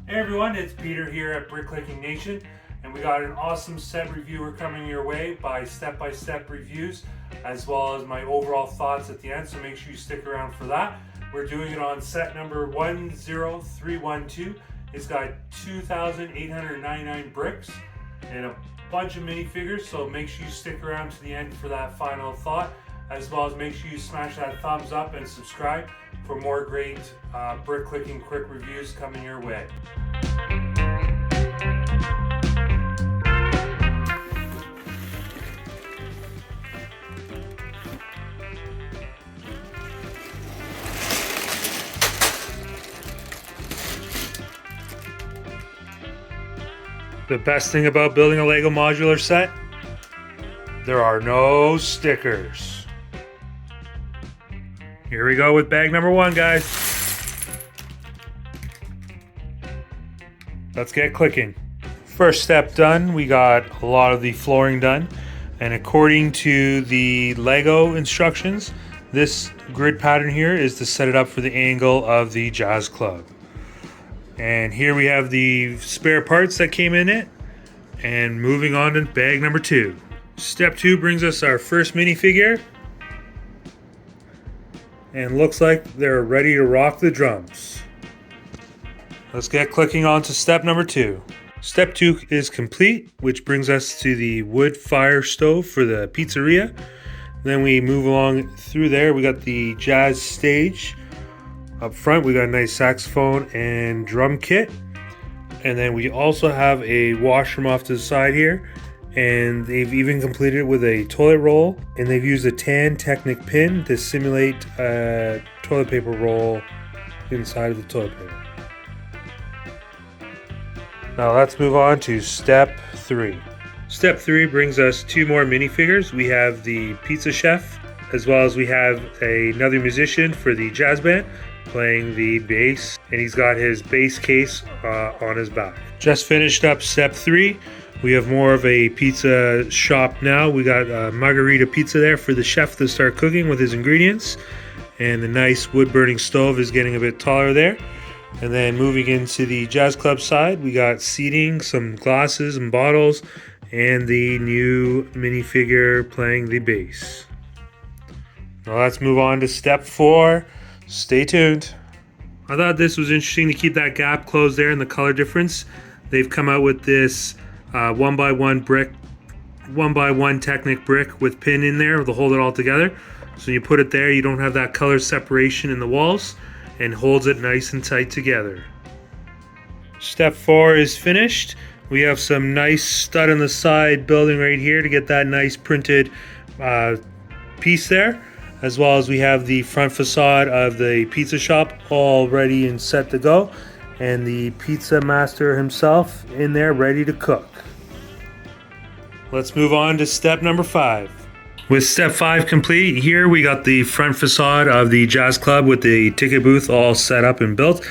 Hey everyone, it's Peter here at BrickClicking Nation, and we got an awesome set reviewer coming your way by step-by-step reviews, as well as my overall thoughts at the end, so make sure you stick around for that. We're doing it on set number 10312. It's got 2,899 bricks and a bunch of minifigures, so make sure you stick around to the end for that final thought, as well as make sure you smash that thumbs up and subscribe for more great brick clicking quick reviews coming your way. The best thing about building a Lego modular set, there are no stickers. Here we go with bag number one, guys. Let's get clicking. First step done, we got a lot of the flooring done. And according to the Lego instructions, this grid pattern here is to set it up for the angle of the Jazz Club. And here we have the spare parts that came in it. And moving on to bag number two. Step two brings us our first minifigure. And looks like they're ready to rock the drums. Let's get clicking on to step number two. Step two is complete, which brings us to the wood fire stove for the pizzeria. Then we move along through there. We got the jazz stage. Up front, we got a nice saxophone and drum kit. And then we also have a washroom off to the side here. And they've even completed it with a toilet roll, and they've used a tan Technic pin to simulate a toilet paper roll inside of the toilet paper. Now let's move on to step three. Step three brings us two more minifigures. We have the pizza chef, as well as we have another musician for the jazz band playing the bass, and he's got his bass case on his back. Just finished up step three. We have more of a pizza shop now. We got margarita pizza there for the chef to start cooking with his ingredients. And the nice wood burning stove is getting a bit taller there. And then moving into the jazz club side, we got seating, some glasses and bottles, and the new minifigure playing the bass. Now let's move on to step four. Stay tuned. I thought this was interesting to keep that gap closed there and the color difference. They've come out with this 1x1 brick, 1x1 Technic brick with pin in there to hold it all together. So you put it there, you don't have that color separation in the walls, and holds it nice and tight together. Step four is finished. We have some nice stud on the side building right here to get that nice printed piece there, as well as we have the front facade of the pizza shop all ready and set to go, and the pizza master himself in there ready to cook. Let's move on to step number five. With step five complete, here we got the front facade of the jazz club with the ticket booth all set up and built.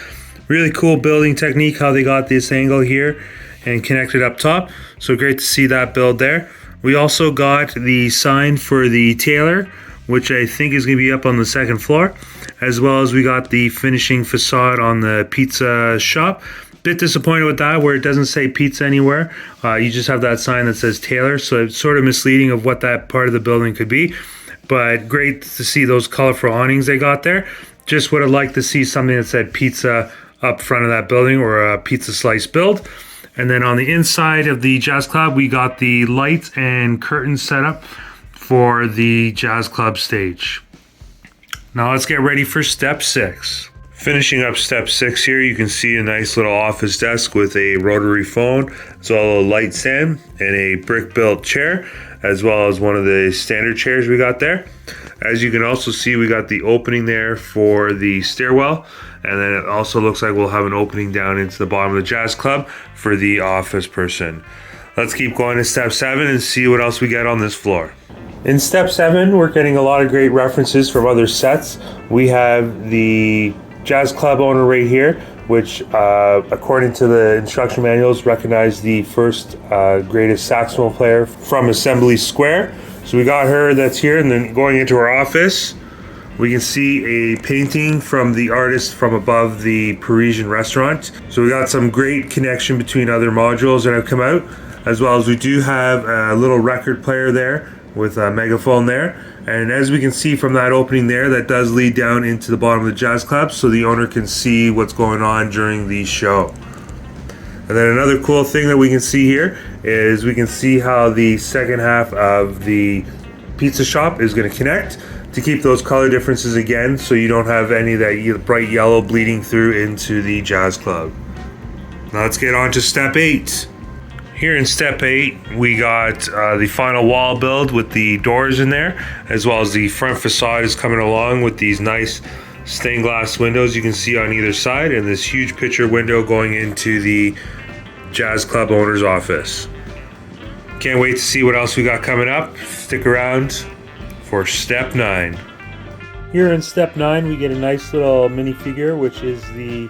Really cool building technique how they got this angle here and connected up top. So great to see that build there. We also got the sign for the tailor, which I think is going to be up on the second floor, as well as we got the finishing facade on the pizza shop. Bit disappointed with that, where it doesn't say pizza anywhere. You just have that sign that says Taylor, so it's sort of misleading of what that part of the building could be. But great to see those colorful awnings they got there. Just would have liked to see something that said pizza up front of that building, or a pizza slice build. And then on the inside of the jazz club, we got the lights and curtains set up for the jazz club stage. Now let's get ready for step six. Finishing up step six here, you can see a nice little office desk with a rotary phone, as well as a light stand and a brick built chair, as well as one of the standard chairs we got there. As you can also see, we got the opening there for the stairwell, and then it also looks like we'll have an opening down into the bottom of the jazz club for the office person. Let's keep going to step seven and see what else we get on this floor. In step seven, we're getting a lot of great references from other sets. We have the jazz club owner right here, which according to the instruction manuals recognized the first greatest saxophone player from Assembly Square. So we got her, that's here, and then going into our office, we can see a painting from the artist from above the Parisian restaurant. So we got some great connection between other modules that have come out, as well as we do have a little record player there with a megaphone there. And as we can see from that opening there, that does lead down into the bottom of the jazz club so the owner can see what's going on during the show. And then another cool thing that we can see here is we can see how the second half of the pizza shop is going to connect to keep those color differences again, so you don't have any of that bright yellow bleeding through into the jazz club. Now let's get on to step 8. Here in step 8, we got the final wall build with the doors in there, as well as the front facade is coming along with these nice stained glass windows you can see on either side, and this huge picture window going into the jazz club owner's office. Can't wait to see what else we got coming up. Stick around for step 9. Here in step 9, we get a nice little minifigure, which is the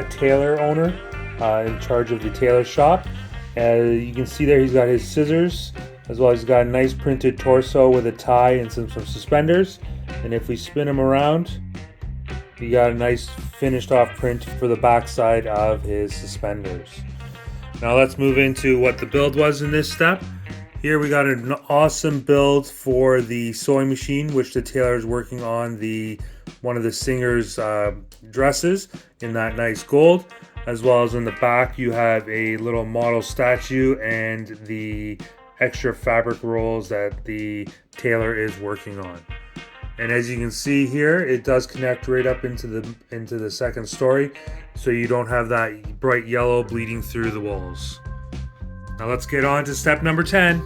tailor owner in charge of the tailor shop. You can see there he's got his scissors, as well as he's got a nice printed torso with a tie and some suspenders. And if we spin him around, you got a nice finished off print for the back side of his suspenders. Now let's move into what the build was in this step. Here we got an awesome build for the sewing machine, which the tailor is working on one of the singer's dresses in that nice gold, as well as in the back you have a little model statue and the extra fabric rolls that the tailor is working on. And as you can see here, it does connect right up into the second story, so you don't have that bright yellow bleeding through the walls. Now let's get on to step number 10.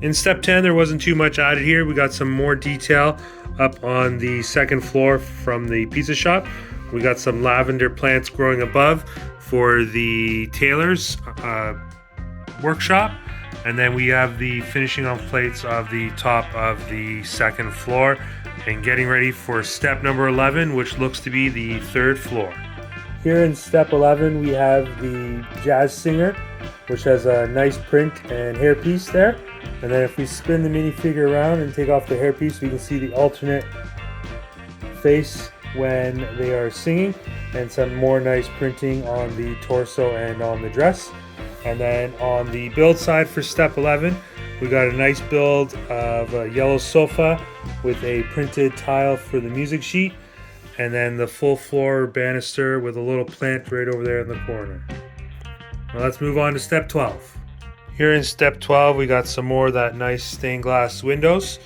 In step 10, there wasn't too much added here. We got some more detail up on the second floor from the pizza shop. We got some lavender plants growing above for the tailor's workshop. And then we have the finishing off plates of the top of the second floor, and getting ready for step number 11, which looks to be the third floor. Here in step 11, we have the jazz singer, which has a nice print and hairpiece there. And then if we spin the minifigure around and take off the hairpiece, we can see the alternate face when they are singing, and some more nice printing on the torso and on the dress. And then on the build side for step 11, we got a nice build of a yellow sofa with a printed tile for the music sheet, and then the full floor banister with a little plant right over there in the corner. Now let's move on to step 12. Here in step 12, we got some more of that nice stained glass windows,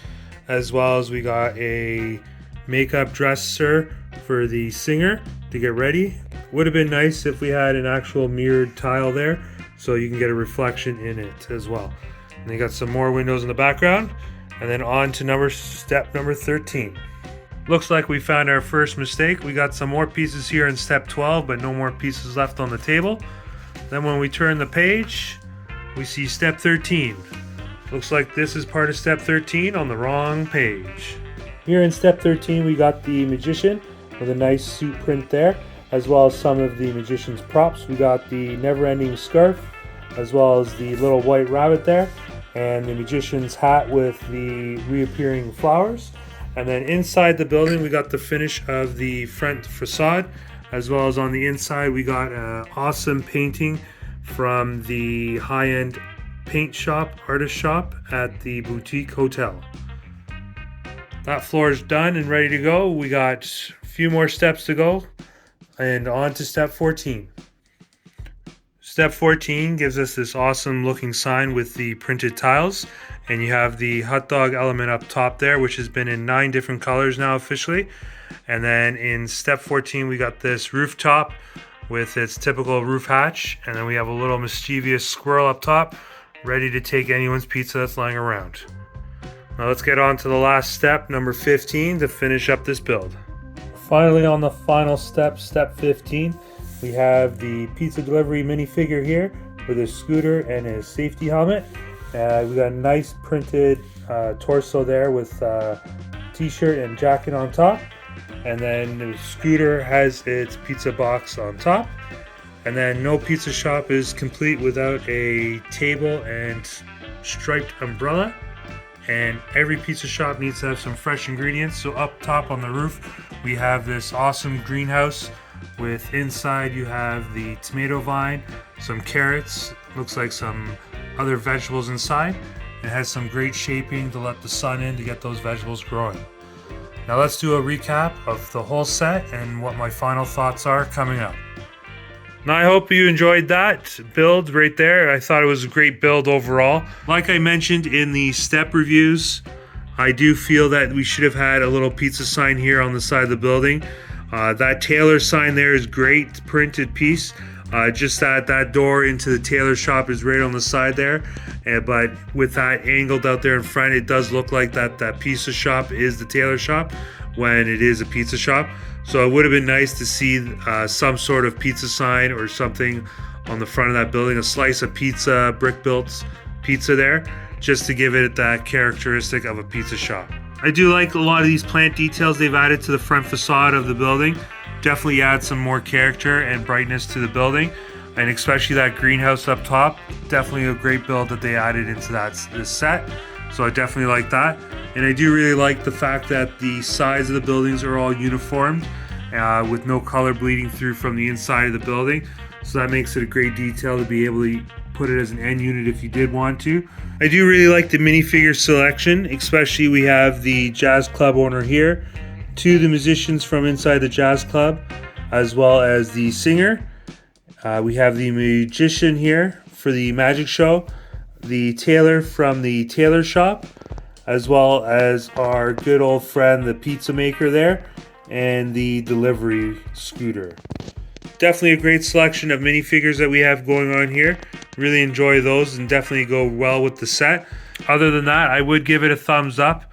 as well as we got a makeup dresser for the singer to get ready. Would have been nice if we had an actual mirrored tile there, so you can get a reflection in it as well. And you got some more windows in the background, and then on to step number 13. Looks like we found our first mistake. We got some more pieces here in step 12, but no more pieces left on the table. Then when we turn the page, we see step 13. Looks like this is part of step 13 on the wrong page. Here in step 13, we got the magician with a nice suit print there, as well as some of the magician's props. We got the never-ending scarf, as well as the little white rabbit there, and the magician's hat with the reappearing flowers. And then inside the building, we got the finish of the front facade, as well as on the inside, we got an awesome painting from the high-end paint shop, artist shop at the boutique hotel. That floor is done and ready to go. We got a few more steps to go, and on to step 14. Step 14 gives us this awesome looking sign with the printed tiles, and you have the hot dog element up top there, which has been in 9 different colors now officially. And then in step 14, we got this rooftop with its typical roof hatch, and then we have a little mischievous squirrel up top ready to take anyone's pizza that's lying around. Now let's get on to the last step, number 15, to finish up this build. Finally, on the final step, step 15, we have the pizza delivery minifigure here with his scooter and his safety helmet. We got a nice printed torso there with t-shirt and jacket on top. And then the scooter has its pizza box on top. And then no pizza shop is complete without a table and striped umbrella. and every pizza shop needs to have some fresh ingredients. So up top on the roof, we have this awesome greenhouse with inside you have the tomato vine, some carrots, looks like some other vegetables inside. It has some great shaping to let the sun in to get those vegetables growing. Now let's do a recap of the whole set and what my final thoughts are coming up. Now I hope you enjoyed that build right there. I thought it was a great build overall. Like I mentioned in the step reviews, I do feel that we should have had a little pizza sign here on the side of the building. That Taylor sign there is great printed piece. Just that door into the tailor shop is right on the side there. But with that angled out there in front, it does look like that pizza shop is the tailor shop when it is a pizza shop. So it would have been nice to see some sort of pizza sign or something on the front of that building, a slice of pizza, brick built pizza there, just to give it that characteristic of a pizza shop. I do like a lot of these plant details they've added to the front facade of the building. Definitely add some more character and brightness to the building, and especially that greenhouse up top. Definitely a great build that they added into this set. So I definitely like that. And I do really like the fact that the sides of the buildings are all uniformed with no color bleeding through from the inside of the building. So that makes it a great detail to be able to put it as an end unit if you did want to. I do really like the minifigure selection, especially we have the jazz club owner here, two of the musicians from inside the jazz club, as well as the singer. We have the magician here for the magic show, the tailor from the tailor shop, as well as our good old friend, the pizza maker there, and the delivery scooter. Definitely a great selection of minifigures that we have going on here. Really enjoy those and definitely go well with the set. Other than that, I would give it a thumbs up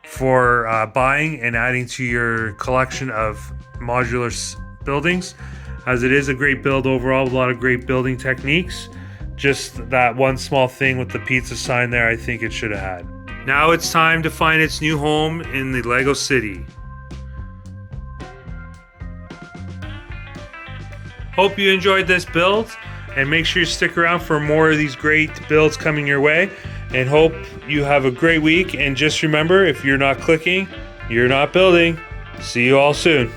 for buying and adding to your collection of modular buildings, as it is a great build overall, a lot of great building techniques. Just that one small thing with the pizza sign there, I think it should have had. Now it's time to find its new home in the Lego City. Hope you enjoyed this build, and make sure you stick around for more of these great builds coming your way, and hope you have a great week. And just remember, if you're not clicking, you're not building. See you all soon.